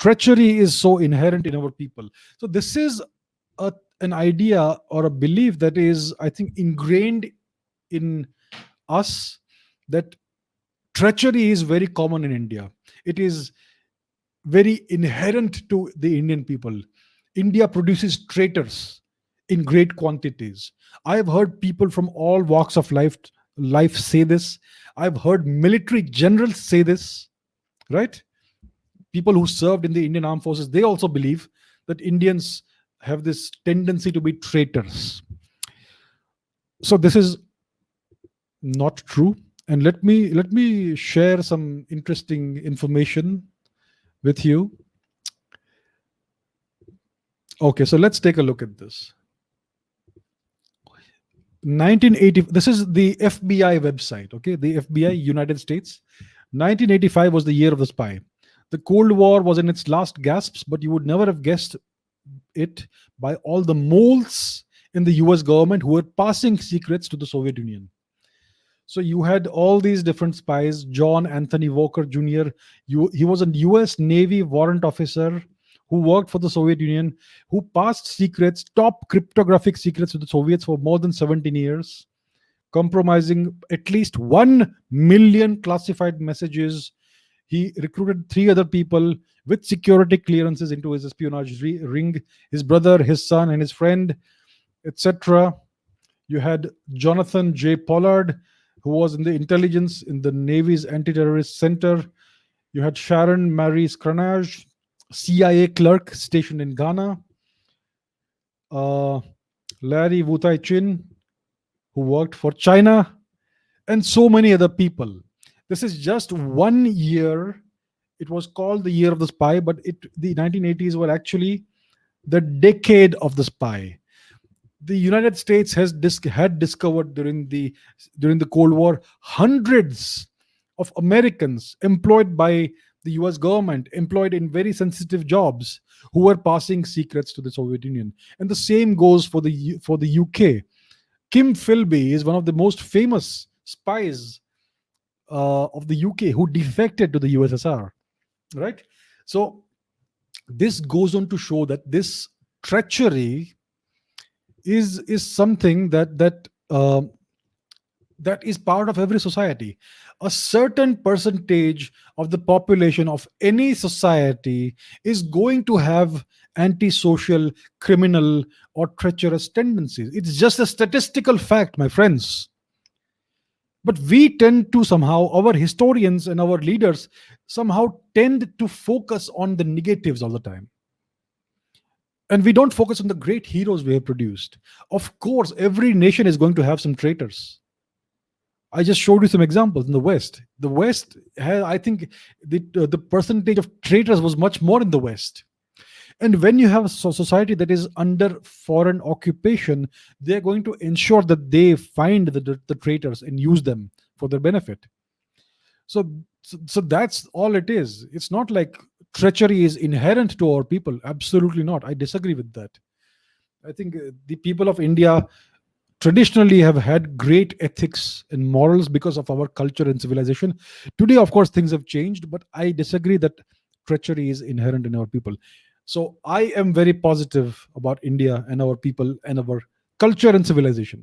Treachery is so inherent in our people. So this is an idea or a belief that is, I think, ingrained in us, that treachery is very common in India. It is very inherent to the Indian people. India produces traitors in great quantities. I have heard people from all walks of life say this. I've heard military generals say this, right? People who served in the Indian armed forces, they also believe that Indians have this tendency to be traitors. So this is not true. And let me share some interesting information with you. Okay, so let's take a look at this. 1980, this is the FBI website, okay? The FBI, United States. 1985 was the year of the spy. The Cold War was in its last gasps, but you would never have guessed it by all the moles in the US government who were passing secrets to the Soviet Union. So you had all these different spies. John Anthony Walker Jr., he was a US Navy warrant officer who worked for the Soviet Union, who passed secrets, top cryptographic secrets to the Soviets for more than 17 years, compromising at least 1 million classified messages. He recruited 3 other people with security clearances into his espionage ring: his brother, his son, and his friend, etc. You had Jonathan J. Pollard, who was in the intelligence in the Navy's anti-terrorist center. You had Sharon Marie Scranage, CIA clerk stationed in Ghana. Larry Wutai Chin, who worked for China, and so many other people. This is just 1 year. It was called the year of the spy, but the 1980s were actually the decade of the spy. The United States had discovered during the Cold War hundreds of Americans employed by the US government, employed in very sensitive jobs, who were passing secrets to the Soviet Union. And the same goes for the UK. Kim Philby is one of the most famous spies of the UK who defected to the USSR, right? So this goes on to show that this treachery is something that is part of every society. A certain percentage of the population of any society is going to have antisocial, criminal, or treacherous tendencies. It's just a statistical fact, my friends. But we tend to somehow, our historians and our leaders somehow tend to focus on the negatives all the time. And we don't focus on the great heroes we have produced. Of course, every nation is going to have some traitors. I just showed you some examples in the West. The West, I think the percentage of traitors was much more in the West. And when you have a society that is under foreign occupation, they're going to ensure that they find the traitors and use them for their benefit. So that's all it is. It's not like treachery is inherent to our people. Absolutely not. I disagree with that. I think the people of India traditionally have had great ethics and morals because of our culture and civilization. Today, of course, things have changed, but I disagree that treachery is inherent in our people. So I am very positive about India and our people and our culture and civilization.